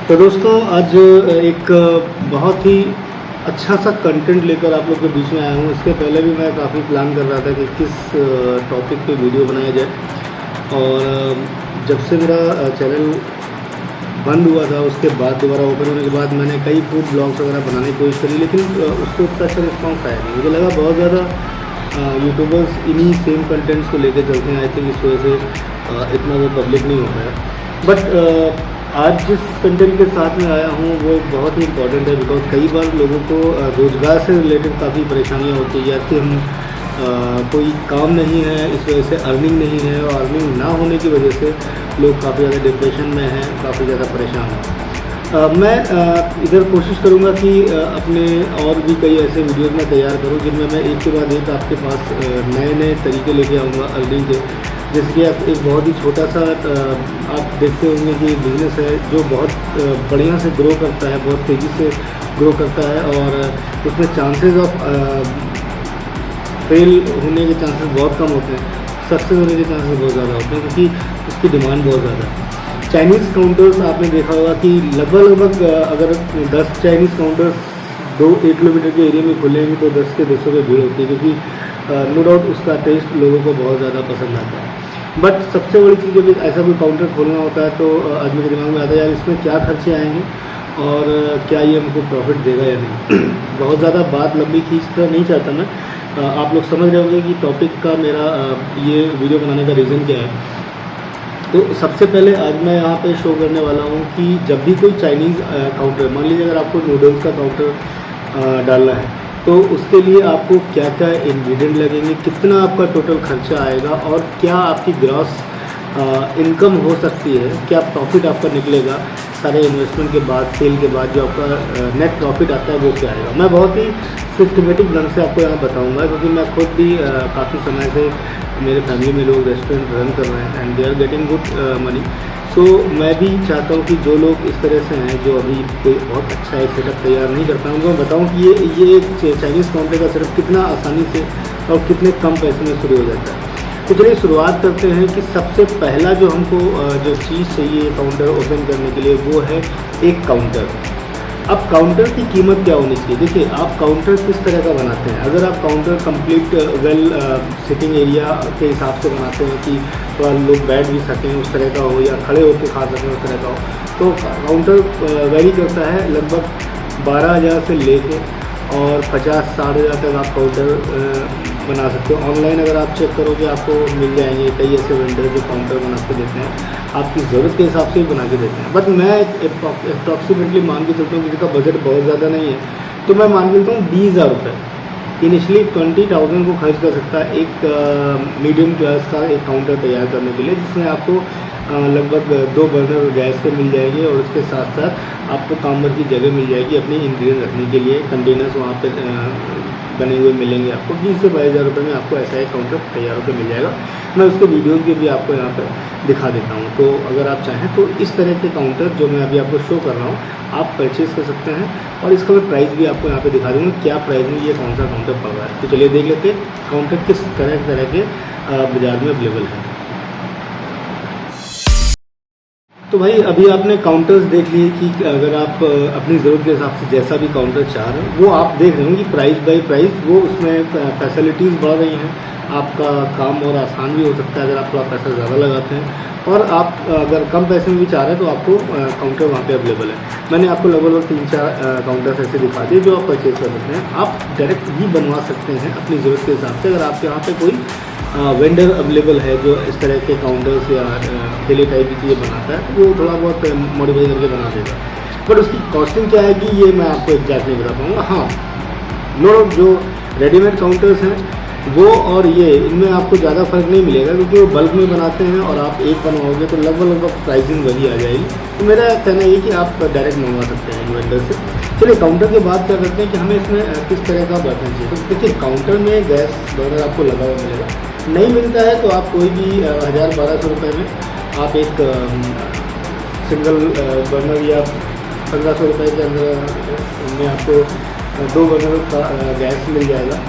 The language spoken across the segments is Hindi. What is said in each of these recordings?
तो दोस्तों आज एक बहुत ही अच्छा सा कंटेंट लेकर आप लोग के बीच में आया हूँ। इसके पहले भी मैं काफ़ी प्लान कर रहा था कि किस टॉपिक पे वीडियो बनाया जाए, और जब से मेरा चैनल बंद हुआ था उसके बाद दोबारा ओपन होने के बाद मैंने कई फूड ब्लॉग्स वगैरह बनाने की कोशिश करी, लेकिन उसको उतना अच्छा रिस्पॉन्स आया नहीं। मुझे लगा बहुत ज़्यादा यूट्यूबर्स इन्हीं सेम कंटेंट्स को लेकर चलते हैं। आई थिंक इस वजह से इतना वो पब्लिक नहीं होता है। बट आज जिस कंटेंट के साथ में आया हूँ वो बहुत ही इम्पॉर्टेंट है, बिकॉज कई बार लोगों को रोज़गार से रिलेटेड काफ़ी परेशानियाँ होती है, या कि हम कोई काम नहीं है, इस वजह से अर्निंग नहीं है, और अर्निंग ना होने की वजह से लोग काफ़ी ज़्यादा डिप्रेशन में हैं, काफ़ी ज़्यादा परेशान हैं। मैं इधर कोशिश करूँगा कि अपने और भी कई ऐसे वीडियोज़ में तैयार करूँ जिनमें मैं एक के बाद एक आपके पास नए नए तरीके लेके आऊँगा अर्निंग के। जैसे कि आप एक बहुत ही छोटा सा आप देखते होंगे कि बिज़नेस है जो बहुत बढ़िया से ग्रो करता है, बहुत तेज़ी से ग्रो करता है, और उसमें चांसेस ऑफ फेल होने के चांसेस बहुत कम होते हैं, सक्सेस होने के चांसेस बहुत ज़्यादा होते हैं, क्योंकि उसकी डिमांड बहुत ज़्यादा है। चाइनीज़ काउंटर्स आपने देखा होगा कि लगभग अगर 10 चाइनीज़ काउंटर्स 1 किलोमीटर के एरिया में खुलेंगे तो 10 के 200 की भीड़ होती है, क्योंकि नो डाउट उसका टेस्ट लोगों को बहुत ज़्यादा पसंद आता है। बट सबसे बड़ी चीज़ जब ऐसा कोई काउंटर खोलना होता है तो आदमी के दिमाग में आता है यार इसमें क्या खर्चे आएंगे और क्या ये हमको प्रॉफिट देगा या नहीं। बहुत ज़्यादा बात लंबी खींचना नहीं चाहता मैं। आप लोग समझ रहे होंगे कि टॉपिक का मेरा ये वीडियो बनाने का रीज़न क्या है। तो सबसे पहले आज मैं यहाँ पे शो करने वाला हूँ कि जब भी कोई चाइनीज़ काउंटर, मान लीजिए अगर आपको नूडल्स का काउंटर डालना है तो उसके लिए आपको क्या क्या इंग्रेडिएंट लगेंगे, कितना आपका टोटल खर्चा आएगा, और क्या आपकी ग्रॉस इनकम हो सकती है, क्या प्रॉफिट आपका निकलेगा सारे इन्वेस्टमेंट के बाद, सेल के बाद जो आपका नेट प्रॉफिट आता है वो क्या आएगा। मैं बहुत ही सिस्टमेटिक ढंग से आपको यहाँ बताऊँगा, क्योंकि मैं खुद भी काफ़ी समय से मेरे फैमिली में लोग रेस्टोरेंट रन कर रहे हैं and they are getting good money. So मैं भी चाहता हूँ कि जो लोग इस तरह से हैं, जो अभी कोई बहुत अच्छा एक सेटअप तैयार नहीं कर पाए, उनको मैं बताऊँ कि ये एक चाइनीज़ काउंटर का सेटअप कितना आसानी से और कितने कम पैसे में शुरू हो जाता है। तो चलिए शुरुआत करते हैं कि सबसे पहला जो हमको जो चीज़ चाहिए काउंटर ओपन करने के लिए वो है एक काउंटर। अब काउंटर की कीमत क्या होनी चाहिए? देखिए, आप काउंटर किस तरह का बनाते हैं। अगर आप counter complete well sitting area के हिसाब से बनाते हैं कि थोड़ा लोग बैठ भी सकें उस तरह का हो, या खड़े होकर खा सकें उस तरह का हो, तो काउंटर वेरी करता है लगभग 12,000 से लेके और 50-60 हज़ार तक आप काउंटर बना सकते हो। ऑनलाइन अगर आप चेक करोगे आपको मिल जाएंगे कई ऐसे वेंडर जो काउंटर बना के देते हैं, आपकी ज़रूरत के हिसाब से ही बना के देते हैं। बट मैं अप्रॉक्सीमेटली मान के चलता हूँ, किसी का बजट बहुत ज़्यादा नहीं है तो मैं मान के चलता हूँ 20,000 रुपये इनिशियली 20,000 को खर्च कर सकता है एक मीडियम क्लास का एक काउंटर तैयार करने के लिए, जिसमें आपको लगभग 2 बर्नर गैस के मिल जाएंगे, और उसके साथ साथ आपको काम भर की जगह मिल जाएगी अपनी इंग्रेडिएंट रखने के लिए। कंटेनर्स वहाँ पे बने हुए मिलेंगे आपको। 20 से 22,000 रुपये में आपको ऐसा एक काउंटर तैयार होकर मिल जाएगा। मैं उसके वीडियोज़ भी आपको यहाँ पर दिखा देता हूँ, तो अगर आप चाहें तो इस तरह के काउंटर जो मैं अभी आपको शो कर रहा हूँ आप परचेज़ कर सकते हैं, और इसका मैं प्राइस भी आपको यहाँ पे दिखा दूँगा क्या प्राइस में ये कौन सा काउंटर पड़ रहा है। तो चलिए देख लेते हैं काउंटर किस तरह के बाज़ार में अवेलेबल है। तो भाई अभी आपने काउंटर्स देख लिए कि अगर आप अपनी ज़रूरत के हिसाब से जैसा भी काउंटर चाह रहे हैं वो आप देख रहे हो कि प्राइस बाय प्राइस वो उसमें फैसिलिटीज़ बढ़ रही हैं, आपका काम और आसान भी हो सकता है अगर आप थोड़ा पैसा ज़्यादा लगाते हैं, और आप अगर कम पैसे में भी चाह रहे हैं तो आपको काउंटर वहाँ पे अवेलेबल है। मैंने आपको लगभग 3-4 काउंटर्स ऐसे दिखा दिए जो आप परचेज़ कर सकते हैं। आप डायरेक्ट भी बनवा सकते हैं अपनी ज़रूरत के हिसाब से। अगर आपके यहाँ पे कोई वेंडर अवेलेबल है जो इस तरह के काउंटर्स या ठेले टाइप की चीज़ें बनाता है, तो वो थोड़ा बहुत मॉडिफाई करके बना देगा। बट उसकी कॉस्टिंग क्या आएगी ये मैं आपको एग्जैक्ट नहीं बता पाऊँगा। हाँ, नो, जो रेडीमेड काउंटर्स हैं वो और ये इनमें आपको ज़्यादा फ़र्क नहीं मिलेगा, क्योंकि वो बल्क में बनाते हैं और आप एक बनवाओगे तो लगभग प्राइसिंग वही आ जाएगी। तो मेरा कहना ये कि आप डायरेक्ट मंगवा सकते हैं वेंडर से। चलिए काउंटर के बाद क्या करते हैं कि हमें इसमें किस तरह का बर्तन चाहिए। तो देखिए, काउंटर में गैस बर्नर आपको लगा हुआ मिलेगा, नहीं मिलता है तो आप कोई भी 1,000-1,200 रुपये में आप एक सिंगल बर्नर या 1,500 रुपये के अंदर में आपको 2 बर्नर का गैस मिल जाएगा।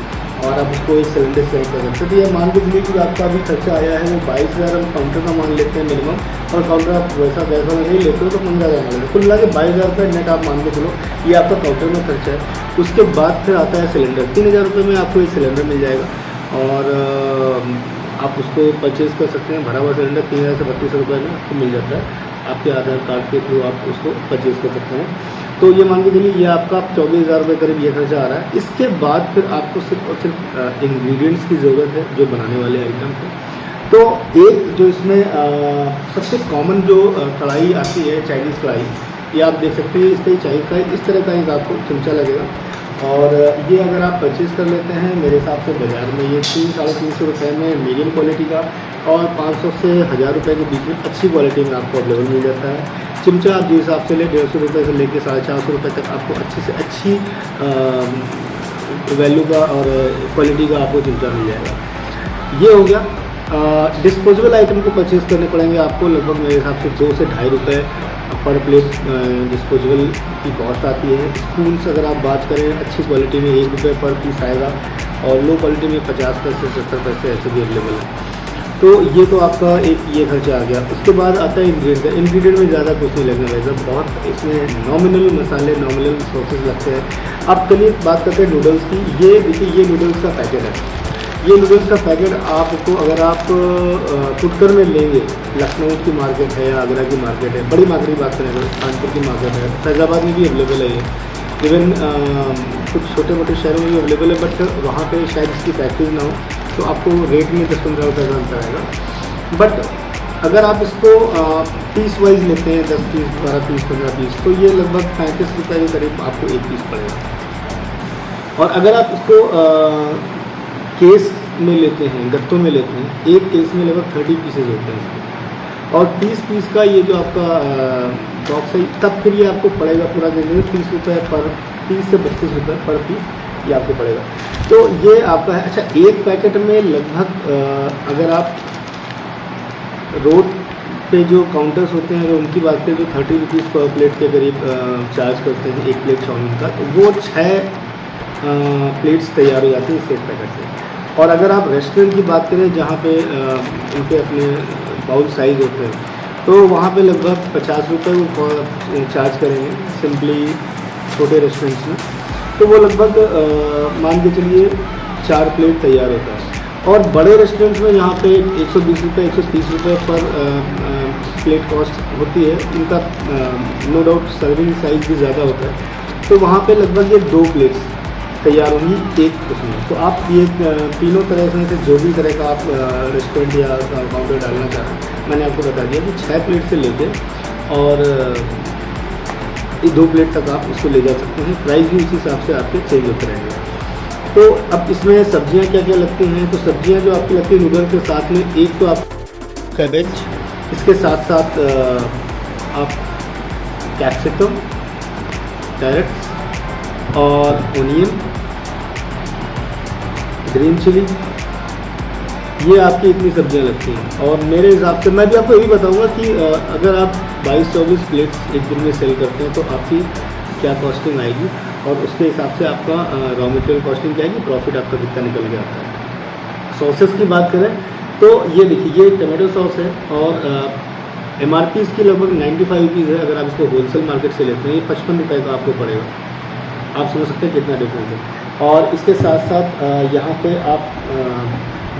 और आप उसको एक सिलेंडर से कर सकते हैं। तो ये मान के चलिए कि आपका अभी खर्चा आया है वो 22,000 हम काउंटर का मान लेते हैं मिनिमम, और काउंटर आप वैसा नहीं लेते हो तो 15,000 मान लेते, कुल मिला के 22,000 रुपये नेट आप मान के चलो ये आपका काउंटर में खर्चा है। उसके बाद फिर आता है सिलेंडर, 3,000 रुपये में आपको एक सिलेंडर मिल जाएगा, और आप उसको परचेज़ कर सकते हैं। भरा हुआ सिलेंडर 3,000 से 3,200 रुपये में आपको मिल जाता है, आपके आधार कार्ड के थ्रू आप उसको परचेज़ कर सकते हैं। तो ये मान के चलिए ये आपका 24,000 रुपये करीब ये खर्चा आ रहा है। इसके बाद फिर आपको सिर्फ और सिर्फ इंग्रेडिएंट्स की ज़रूरत है जो बनाने वाले आइटम्स हैं। तो एक जो इसमें सबसे कॉमन जो कढ़ाई आती है चाइनीज़ कढ़ाई, ये आप देख सकते हैं इसका चाइनीज़ कढ़ाई इस तरह का एक आपको चमचा लगेगा, और ये अगर आप परचेज़ कर लेते हैं मेरे हिसाब से बाज़ार में ये 300-350 रुपये में मीडियम क्वालिटी का, और 500 से 1,000 रुपये के बीच में अच्छी क्वालिटी में आपको अवेलेबल मिल जाता है। चिमचा आप जिस हिसाब से ले 150 रुपये से लेकर 450 रुपये तक आपको अच्छी से अच्छी वैल्यू का और क्वालिटी का आपको चिमचा मिल जाएगा। ये हो गया। डिस्पोजेबल आइटम को परचेज़ करने पड़ेंगे आपको लगभग मेरे हिसाब से 2 से ढाई रुपये पर प्लेट डिस्पोजेबल की कॉस्ट आती है। स्पून्स अगर आप बात करें अच्छी क्वालिटी में 1 रुपये पर पीस आएगा, और लो क्वालिटी में 50 पैसे 70 पैसे ऐसे भी अवेलेबल है। तो ये तो आपका एक ये खर्चा आ गया। उसके बाद आता है इंग्रेडिएंट। इंग्रेडिएंट में ज़्यादा कुछ नहीं लगने वाला, बहुत इसमें नॉमिनल मसाले नॉमिनल सॉसेस लगते हैं। अब चलिए बात करते हैं नूडल्स की। ये देखिए ये नूडल्स का पैकेट है। ये नूडल्स का पैकेट आपको अगर आप फुटकर में लेंगे, लखनऊ की मार्केट है या आगरा की मार्केट है, बड़ी मार्केट की बात करें अगर कानपुर की मार्केट है, फैज़ाबाद में भी अवेलेबल है ये, इवन कुछ छोटे मोटे शहरों में भी अवेलेबल है, बट वहाँ पे शायद इसकी फैक्ट्रीज ना हो तो आपको रेट में 10-15 रुपये का अंतर आएगा। बट अगर आप इसको पीस वाइज लेते हैं 10 पीस 12 पीस 15 पीस, तो ये लगभग 35 रुपये के करीब आपको एक पीस पड़ेगा। और अगर आप इसको केस में लेते हैं, गत्तों में लेते हैं, एक केस में लगभग 30 पीसेज होते हैं इसके, और 30 पीस का ये जो आपका बॉक्स है तब फिर ये आपको पड़ेगा पूरा देने 30 रुपये पर 30 से 32 रुपये पर पीस ये आपको पड़ेगा। तो ये आपका है। अच्छा, एक पैकेट में लगभग अगर आप रोड पे जो काउंटर्स होते हैं अगर उनकी बात करें तो 30 रुपीज़ पर प्लेट के करीब चार्ज करते हैं एक प्लेट चाउमीन का, तो वो 6 प्लेट्स तैयार हो जाती हैं इस एक पैकेट से। और अगर आप रेस्टोरेंट की बात करें जहाँ पे उनके अपने बाउल साइज़ होते हैं, तो वहाँ पे लगभग 50 रुपये वो चार्ज करेंगे सिंपली छोटे रेस्टोरेंट्स में, तो वो लगभग मान के चलिए 4 प्लेट तैयार होता है। और बड़े रेस्टोरेंट्स में यहाँ पे 120 रुपये 130 रुपये पर प्लेट कॉस्ट होती है, इनका नो डाउट सर्विंग साइज़ भी ज़्यादा होता है, तो वहाँ पे लगभग ये 2 प्लेट्स तैयार होंगी एक उसमें। तो आप ये तीनों तरह से जो भी तरह का आप रेस्टोरेंट या काउंटर डालना चाह रहे हैं, मैंने आपको बता दिया कि 6 प्लेट से लेके और ये 2 प्लेट तक आप उसको ले जा सकते हैं। प्राइस भी उसी हिसाब से आपके चेंज होते रहेंगे। तो अब इसमें सब्जियां क्या क्या लगती हैं, तो सब्जियां जो आपकी लगती है नूडल्स के साथ में, एक तो आप कैबेज, इसके साथ साथ आप कैप्सिकम, कैरेट्स और ओनियन, ग्रीन चिली, ये आपकी इतनी सब्जियां लगती हैं। और मेरे हिसाब से मैं भी आपको यही बताऊंगा कि अगर आप 22-24 प्लेट्स एक दिन में सेल करते हैं तो आपकी क्या कॉस्टिंग आएगी, और उसके हिसाब से आपका रॉ मटेरियल कॉस्टिंग क्या आएगी, प्रॉफिट आपका कितना निकल के आता है। सॉसेस की बात करें तो ये देखिए ये टमाटो सॉस है, और MRP इसकी लगभग 95 रुपीज़ है। अगर आप इसको होलसेल मार्केट से लेते हैं ये 55 रुपये का आपको पड़ेगा। आप समझ सकते हैं कितना डिफरेंस है। और इसके साथ साथ यहाँ पे आप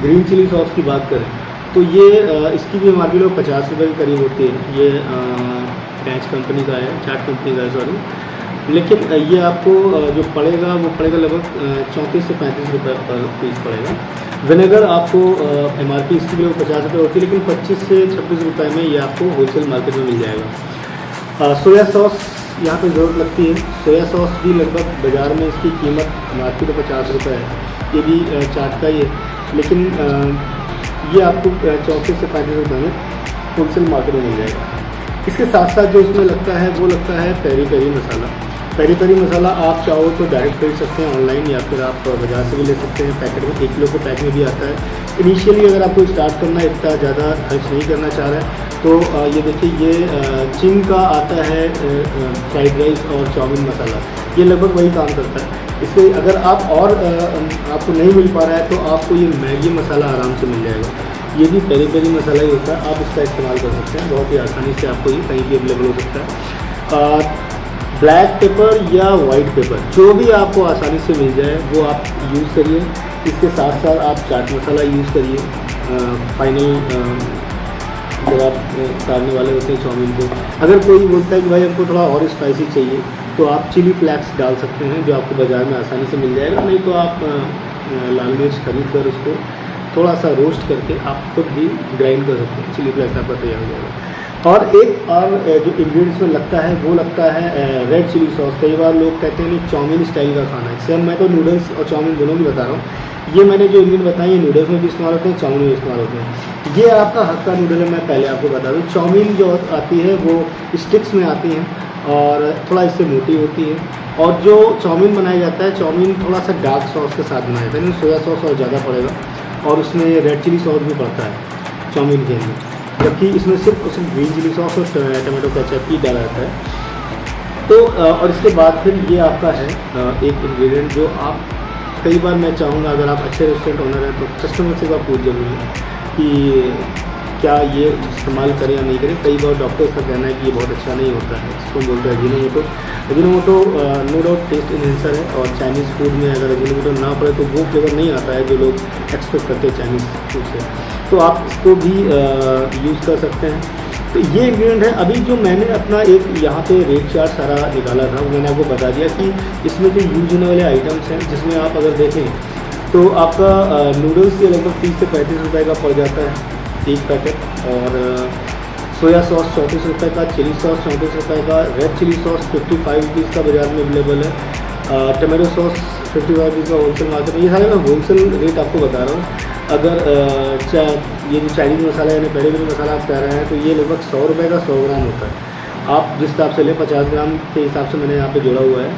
ग्रीन चिली सॉस की बात करें तो ये इसकी भी MRP लोग 50 रुपये के करीब होती है। ये कैच कंपनी का है, चाट कंपनी का है सॉरी, लेकिन ये आपको जो पड़ेगा वो पड़ेगा लगभग 34 से 35 रुपये पर पीस पड़ेगा। विनेगर आपको MRP इसकी भी लगभग 50 रुपये होती है, लेकिन 25 से 26 रुपये में ये आपको होलसेल मार्केट में मिल जाएगा। सोया सॉस यहाँ पे ज़रूरत लगती है। सोया सॉस भी लगभग बाज़ार में इसकी कीमत MRP तो 50 रुपये है, ये भी चाट का ही है, लेकिन ये आपको 34 से 35 रुपये में होलसेल मार्केट में मिल जाएगा। इसके साथ साथ जो इसमें लगता है वो लगता है पेरी पेरी मसाला। पेरी पेरी मसाला आप चाहो तो डायरेक्ट खरीद सकते हैं ऑनलाइन, या फिर आप बाज़ार से भी ले सकते हैं। पैकेट में 1 किलो के पैक में भी आता है। इनिशियली अगर आपको स्टार्ट करना है, इतना ज़्यादा खर्च नहीं करना चाह रहा है, तो ये देखिए ये चिंग का आता है फ्राइड राइस और चाउमीन मसाला, ये लगभग वही काम करता है। इससे अगर आप और आपको नहीं मिल पा रहा है तो आपको ये मैगी मसाला आराम से मिल जाएगा। ये भी पेरी पेरी मसाला ही होता है, आप इसका इस्तेमाल कर सकते हैं, बहुत ही आसानी से आपको ये कहीं भी अवेलेबल हो सकता है। ब्लैक पेपर या वाइट पेपर जो भी आपको आसानी से मिल जाए वो आप यूज़ करिए। इसके साथ साथ आप चाट मसाला यूज़ करिए। फाइनल जब आप उतारने वाले होते हैं चाउमीन को, अगर कोई बोलता है कि भाई हमको थोड़ा और स्पाइसी चाहिए तो आप चिली फ्लेक्स डाल सकते हैं, जो आपको बाज़ार में आसानी से मिल जाएगा। नहीं तो आप लाल मिर्च खरीद कर उसको थोड़ा सा रोस्ट करके आप खुद भी ग्राइंड कर सकते हैं, चिली फ्लेक्स आपका तैयार हो जाएगा। और एक और जो इंग्रेडिएंट्स में लगता है वो लगता है रेड चिली सॉस। कई बार लोग कहते हैं कि चाउमीन स्टाइल का खाना है, सेम मैं तो नूडल्स और चाउमीन दोनों की बता रहा हूँ। ये मैंने जो इंग्रेडिएंट बताए ये नूडल्स में भी इस्तेमाल होते हैं, चाउमीन में इस्तेमाल होते हैं। ये आपका हक्का नूडल है, मैं पहले आपको बता दूँ। चाउमीन जो आती है वो स्टिक्स में आती हैं और थोड़ा इससे मोटी होती है। और जो चाउमीन बनाया जाता है, चाउमीन थोड़ा सा डार्क सॉस के साथ बनाया जाता है, सोया सॉस और ज़्यादा पड़ेगा और उसमें रेड चिली सॉस भी पड़ता है चाउमीन के अंदर, जबकि इसमें सिर्फ ग्रीन चिली सॉस और टमाटो केचप ही डाला जाता है। तो और इसके बाद फिर ये आपका है एक इंग्रेडिएंट जो आप कई बार मैं चाहूँगा अगर आप अच्छे रेस्टोरेंट ओनर हैं तो कस्टमर से आप पूछ जरूर कि क्या ये इस्तेमाल करें या नहीं करें। कई बार डॉक्टर्स का कहना है कि ये बहुत अच्छा नहीं होता है, इसको बोलते हैं Ajinomoto. Ajinomoto no doubt taste enhancer है और चाइनीज़ फूड में अगर अजीनोमोटो ना पड़े तो वो फ्लेवर नहीं आता है जो लोग एक्सपेक्ट करते हैं चाइनीज़ फूड से, तो आप इसको भी यूज़ कर सकते हैं। तो ये इंग्रेडिएंट है। अभी जो मैंने अपना एक यहाँ पे रेट चार्ट सारा निकाला था वो मैंने आपको बता दिया कि इसमें जो यूज होने वाले आइटम्स हैं, जिसमें आप अगर देखें तो आपका नूडल्स के लगभग 30 से 35 रुपये का पड़ जाता है एक पैकेट, और सोया सॉस 34 रुपये का, चिली सॉस 34 रुपये का, रेड चिली सॉस 55 रुपीज़ का बाज़ार में अवेलेबल है, टमाटो सॉस 55 रुपीज़ का होलसेल मार्केट में। ये सारे मैं होलसेल रेट आपको बता रहा हूँ। अगर ये जो चाइनीज़ मसाला यानी पेरी पेरी मसाला आप कह रहे हैं तो ये लगभग 100 रुपये का 100 ग्राम होता है। आप जिस हिसाब से लें 50 ग्राम के हिसाब से मैंने यहाँ पे जोड़ा हुआ है।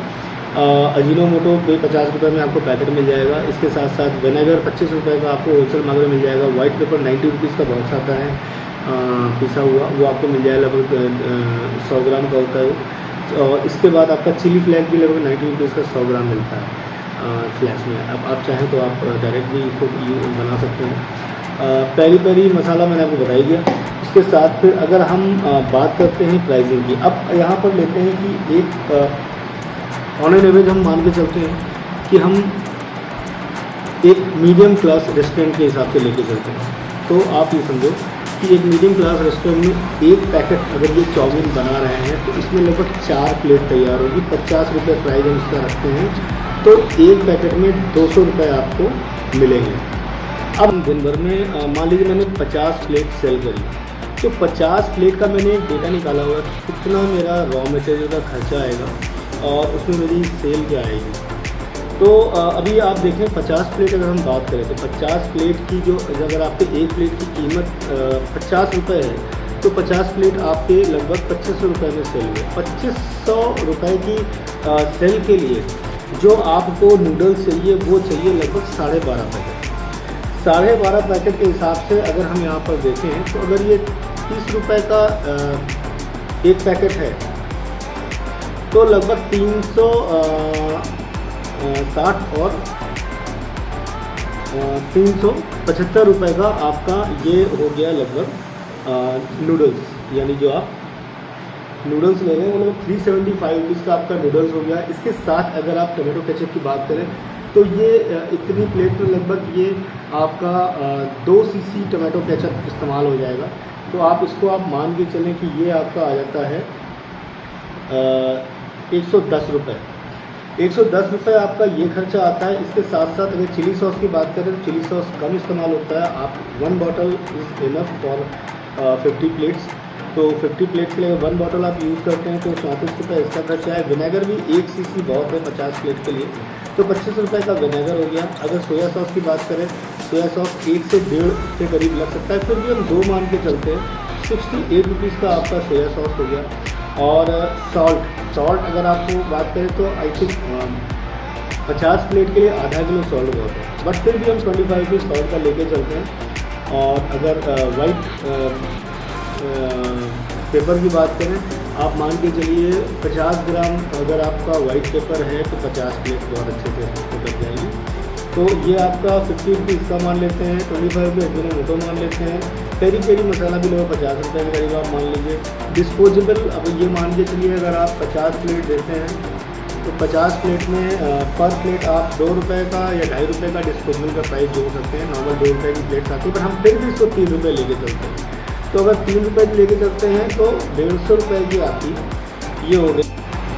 अजीनोमोटो पे 50 रुपये में आपको पैकेट मिल जाएगा। इसके साथ साथ विनेगर 25 रुपये का आपको होलसेल मार्केट में मिल जाएगा। वाइट पेपर 90 रुपीज़ का बहुत आता है पिसा हुआ, वो आपको मिल जाएगा, लगभग 100 ग्राम का होता है। और इसके बाद आपका चिली फ्लेक्स भी लगभग 90 रुपीज़ का 100 ग्राम मिलता है फ्लैश में। अब आप चाहें तो आप डायरेक्ट भी इसको बना सकते हैं। पेरी पेरी मसाला मैंने आपको बता ही दिया। इसके साथ फिर अगर हम बात करते हैं प्राइसिंग की, अब यहाँ पर लेते हैं कि एक ऑन एन एवरेज हम मान के चलते हैं कि हम एक मीडियम क्लास रेस्टोरेंट के हिसाब से लेके चलते हैं। तो आप ये समझो कि एक मीडियम क्लास रेस्टोरेंट में एक पैकेट अगर ये चाउमीन बना रहे हैं तो इसमें लगभग 4 प्लेट तैयार होगी। 50 रुपये प्राइस हम इसका रखते हैं, तो एक पैकेट में 200 रुपये आपको मिलेंगे। अब दिन भर में मान लीजिए मैंने 50 प्लेट सेल करी, तो 50 प्लेट का मैंने एक डेटा निकाला हुआ कि कितना मेरा रॉ मटेरियल का खर्चा आएगा और उसमें मेरी सेल क्या आएगी। तो अभी आप देखें 50 प्लेट अगर हम बात करें तो 50 प्लेट की जो अगर आपके एक प्लेट की कीमत 50 रुपये है तो 50 प्लेट आपके लगभग 2500 रुपये में सेल हुए। 2500 रुपये की सेल के लिए जो आपको नूडल्स चाहिए वो चाहिए लगभग 12.5 पैकेट। 12.5 पैकेट के हिसाब से अगर हम यहाँ पर देखें तो अगर ये 30 रुपये का एक पैकेट है तो लगभग 360 और 375 रुपये का आपका ये हो गया लगभग नूडल्स, यानी जो आप नूडल्स ले रहे हैं वो लगभग 375 रुपीज़ का आपका नूडल्स हो गया। इसके साथ अगर आप टमाटो केचप की बात करें तो ये इतनी प्लेट में लगभग ये आपका 2 cc टमाटो केचप इस्तेमाल हो जाएगा। तो आप इसको आप मान के चलें कि ये आपका आ जाता है 110 रुपये। 110 रुपये आपका ये खर्चा आता है। इसके साथ साथ अगर चिली सॉस की बात करें तो चिली सॉस कम इस्तेमाल होता है। आप 1 bottle is enough for 50 plates. तो 50 प्लेट्स के लिए 1 बॉटल आप यूज़ करते हैं तो 34 रुपये इसका खर्चा है। विनेगर भी 1 cc बहुत है 50 प्लेट के लिए, तो 25 रुपये का विनेगर हो गया। अगर सोया सॉस की बात करें, सोया सॉस 1 से 1.5 के करीब लग सकता है, फिर भी हम 2 मान के चलते हैं। 68 रुपीज़ का आपका सोया सॉस हो गया। और सॉल्ट अगर आपको बात करें तो आई थिंक 50 प्लेट के लिए आधा किलो सॉल्ट बहुत है, बट फिर भी हम 25 रुपीज़ सॉल्ट का लेके चलते हैं। और अगर वाइट पेपर की बात करें आप मान के चलिए 50 ग्राम अगर आपका वाइट पेपर है तो 50 प्लेट बहुत अच्छे से उसको बच जाएगी। तो ये आपका 50 रुपये इसका मान लेते हैं, 25 रुपये दोनों मोटो मान लेते हैं। पेरी पेरी मसाला भी लोग 50 रुपये के करीब आप मान लीजिए। डिस्पोजेबल अब ये मान के चलिए अगर आप 50 प्लेट देते हैं तो 50 प्लेट में पर प्लेट आप 2 रुपये का या 2.5 रुपये का डिस्पोजेबल का प्राइस जोड़ सकते हैं। नॉर्मल 2 रुपये की प्लेट आती है, पर हम फिर भी इसको 3 रुपये लेके चलते हैं। तो अगर 3 रुपये की लेके चलते हैं तो 150 रुपये की आती ये हो गई।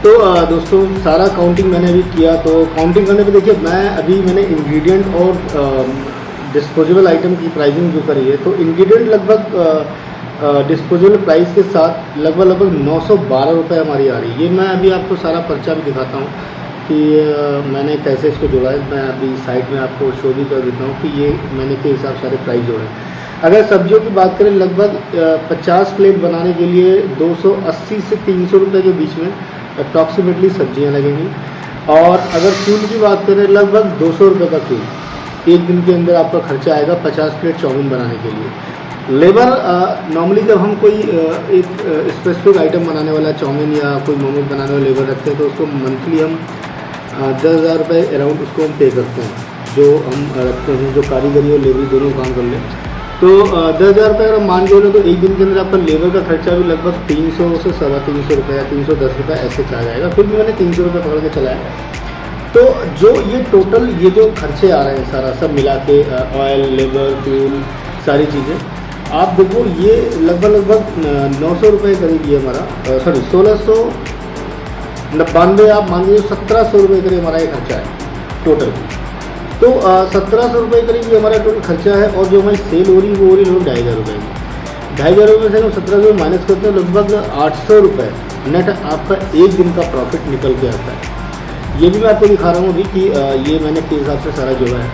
तो दोस्तों सारा काउंटिंग मैंने अभी किया। तो काउंटिंग करने पे देखिए मैंने इंग्रेडिएंट और डिस्पोजेबल आइटम की प्राइसिंग जो करी है, तो इंग्रेडिएंट लगभग डिस्पोजेबल प्राइस के साथ लगभग 912 रुपये हमारी आ रही है। ये मैं अभी आपको सारा पर्चा भी दिखाता हूँ कि मैंने कैसे इसको जोड़ा है। मैं अभी साइड में आपको शो भी कर देता हूँ कि ये मैंने के हिसाब से सारे प्राइस जोड़े हैं। अगर सब्जियों की बात करें लगभग 50 प्लेट बनाने के लिए 280 से 300 रुपये के बीच में अप्रॉक्सीमेटली सब्जियां लगेंगी। और अगर फ्यूल की बात करें लगभग 200 रुपये का फ्यूल एक दिन के अंदर आपका खर्चा आएगा 50 प्लेट चाउमीन बनाने के लिए। लेबर नॉर्मली जब हम कोई एक स्पेसिफिक आइटम बनाने वाला चाउमीन या कोई मोमोज बनाने वाला लेबर रखते हैं तो उसको मंथली हम 10,000 रुपये अराउंड उसको हम पे करते हैं, जो हम रखते हैं, जो कारीगरी और लेबरी दोनों काम कर लें। तो 10,000 रुपये अगर हम मान के चलो तो एक दिन के अंदर आपका लेबर का खर्चा भी लगभग 300 से 350 रुपये या 310 रुपये ऐसे आ जाएगा। फिर भी मैंने 300 रुपये पकड़ के चलाया। तो जो ये टोटल ये जो खर्चे आ रहे हैं सारा सब मिला के ऑयल, लेबर, फ्यूल, सारी चीज़ें आप देखो ये लगभग 900 रुपये करीब ये हमारा 1692 आप मान लीजिए 1700 रुपये करीब हमारा ये खर्चा है टोटल। तो 1700 रुपये करीब ये हमारा टोटल खर्चा है। और जो हमारी सेल हो रही है वो हो रही है 2,500 रुपये की। 2,500 रुपये से हम 1700 माइनस करते हैं लगभग 800 रुपये नेट आपका एक दिन का प्रॉफिट निकल के आता है। ये भी मैं आपको दिखा रहा हूँ अभी कि ये मैंने किस हिसाब से सारा जोड़ा है।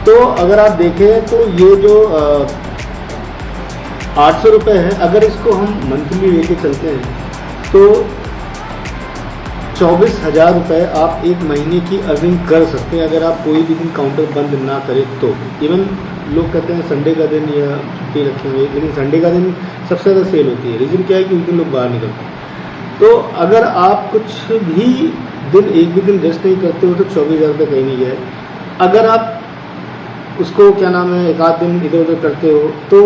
तो अगर आप देखें तो ये जो 800 रुपये है, अगर इसको हम मंथली लेके चलते हैं तो 24,000 रुपये आप एक महीने की अर्निंग कर सकते हैं अगर आप कोई भी दिन काउंटर बंद ना करें तो। इवन लोग कहते हैं संडे का दिन या छुट्टी रखेंगे, लेकिन संडे का दिन सबसे ज़्यादा सेल होती है। रीज़न क्या है कि उस दिन लोग बाहर निकलते हैं। तो अगर आप कुछ भी दिन एक भी दिन रेस्ट नहीं करते हो तो 24,000 रुपये कहीं नहीं गए। अगर आप उसको क्या नाम है एक आध दिन इधर उधर करते हो तो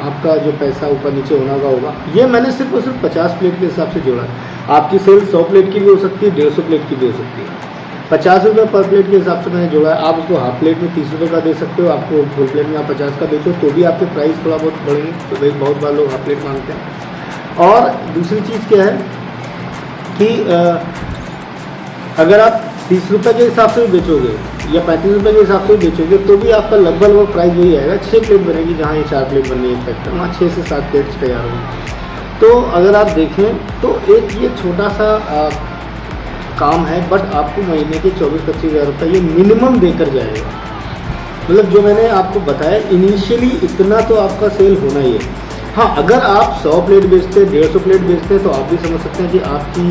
आपका जो पैसा ऊपर नीचे होना का होगा। ये मैंने सिर्फ और सिर्फ 50 प्लेट के हिसाब से जोड़ा है। आपकी सेल 100 प्लेट की भी हो सकती है, 150 प्लेट की भी हो सकती है। 50 रुपये पर प्लेट के हिसाब से मैंने जोड़ा है। आप उसको हाफ प्लेट में 30 रुपये का दे सकते हो, आपको फुल प्लेट में आप 50 का बेचो तो भी आपके प्राइस थोड़ा बहुत बढ़ेंगे। तो भाई बहुत बार लोग हाफ प्लेट मांगते हैं। और दूसरी चीज़ क्या है कि अगर आप 30 रुपये के हिसाब से भी बेचोगे या 35 रुपये के हिसाब से भी बेचोगे तो भी आपका लगभग वो प्राइस वही आएगा। 6 प्लेट बनेगी जहाँ ये 4 प्लेट बननी है फैक्टर, वहाँ 6 से 7 प्लेट्स तैयार होंगी। तो अगर आप देखें तो एक ये छोटा सा काम है, बट आपको महीने के 24-25 हज़ार रुपये ये मिनिमम देकर जाएगा। मतलब जो मैंने आपको बताया इनिशियली इतना तो आपका सेल होना ही है। हाँ, अगर आप 100 प्लेट बेचते हैं, 150 प्लेट बेचते हैं तो आप भी समझ सकते हैं कि आपकी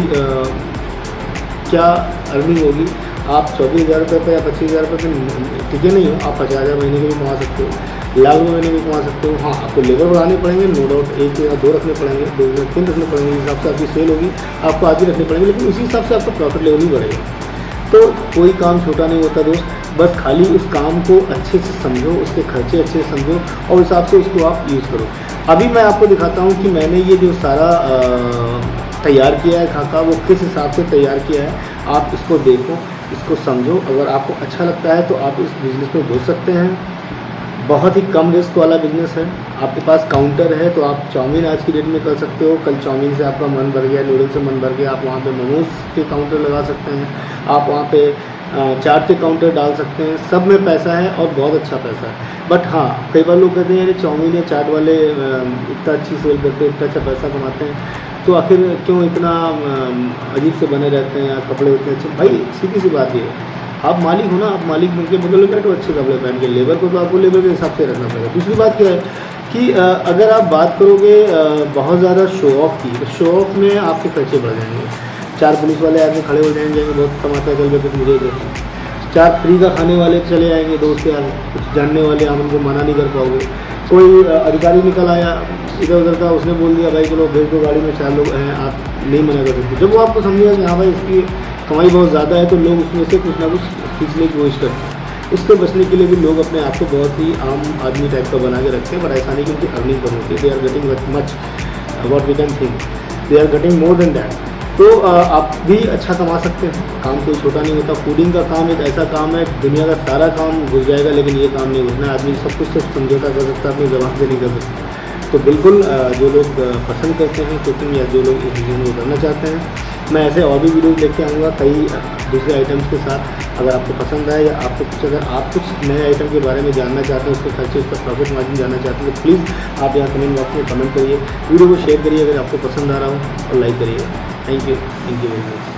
क्या अर्निंग होगी। आप 24,000 रुपये पर या 25,000 रुपये पर टिके नहीं हो, आप 50,000 महीने के भी कमा सकते हो, लाख रुपये महीने भी कमा सकते हो। हाँ, आपको लेबर बढ़ाने पड़ेंगे, नो डाउट 1 या 2 रखने पड़ेंगे, 2 या 3 रखने पड़ेंगे, इस हिसाब से आपकी सेल होगी, आपको आगे रखने पड़ेंगे, लेकिन उसी हिसाब से आपका प्रॉफिट लेवल ही बढ़ेगा। तो कोई काम छोटा नहीं होता दोस्त, बस खाली उस काम को अच्छे से समझो, उसके खर्चे अच्छे से समझो और उस हिसाब से उसको आप यूज़ करो। अभी मैं आपको दिखाता हूँ कि मैंने ये जो सारा तैयार किया है खाका वो किस हिसाब से तैयार किया है। आप इसको देखो, इसको समझो, अगर आपको अच्छा लगता है तो आप इस बिज़नेस में घुस सकते हैं। बहुत ही कम रिस्क वाला बिज़नेस है। आपके पास काउंटर है तो आप चाउमीन आज की डेट में कर सकते हो, कल चाउमीन से आपका मन भर गया, नूडल्स से मन भर गया, आप वहाँ पे मोमोज के काउंटर लगा सकते हैं, आप वहाँ पे चाट के काउंटर डाल सकते हैं। सब में पैसा है और बहुत अच्छा पैसा है। बट हाँ, कई बार लोग कहते हैं यार चाउमीन या चाट वाले इतना अच्छी सेल करते हैं, इतना अच्छा पैसा कमाते हैं, तो आखिर क्यों इतना अजीब से बने रहते हैं, या कपड़े उतने अच्छे। भाई सीधी सी बात ये है, आप मालिक हो ना, आप मालिक बनके बदलोगे तो अच्छे कपड़े पहन के। लेबर को तो आपको लेबर के हिसाब से रखना पड़ेगा। दूसरी बात क्या है कि अगर आप बात करोगे बहुत ज़्यादा शो ऑफ की, तो शो ऑफ में आपके खर्चे बढ़ जाएंगे। 4 पुलिस वाले आके खड़े हो जाएंगे, बहुत कमाता है चल के कुछ मुझे देते, 4 फ्री का खाने वाले चले आएंगे दोस्त यार, कुछ जानने वाले, आप उनको मना नहीं कर पाओगे। कोई अधिकारी निकल आया इधर उधर का, उसने बोल दिया भाई चलो भेज दो गाड़ी में, 4 लोग हैं, आप नहीं मना कर सकते। जब वो आपको समझेगा कि हाँ भाई इसकी कमाई बहुत ज़्यादा है, तो लोग उसमें से कुछ ना कुछ खींचने की कोशिश करते हैं। इससे बचने के लिए भी लोग अपने आप को बहुत ही आम आदमी टाइप का बना के रखते हैं, बट ऐसा नहीं कि उनकी अर्निंग कम होती है। They are getting much what we can think, they are getting more than that. तो आप भी अच्छा कमा सकते हैं, काम कोई छोटा नहीं होता। फूडिंग का काम एक ऐसा काम है, दुनिया का सारा काम घुस जाएगा लेकिन ये काम नहीं घुसना। आदमी सब कुछ से समझौता कर सकता है, अपनी ज़बान से नहीं कर सकता। तो बिल्कुल जो लोग पसंद करते हैं कुकिंग, या जो लोग इस बिजनेस में करना चाहते हैं, मैं ऐसे और भी वीडियोज़ लेके आऊँगा कई दूसरे आइटम्स के साथ। अगर आपको पसंद आए, या आपको अगर आप कुछ नए आइटम के बारे में जानना चाहते हैं, उसके खर्चे, उसका प्रॉफिट मार्जिन जानना चाहते हैं, तो प्लीज़ आप यहाँ कमेंट बॉक्स में कमेंट करिए, वीडियो को शेयर करिए अगर आपको पसंद आ रहा हो, और लाइक करिएगा। Thank you very much.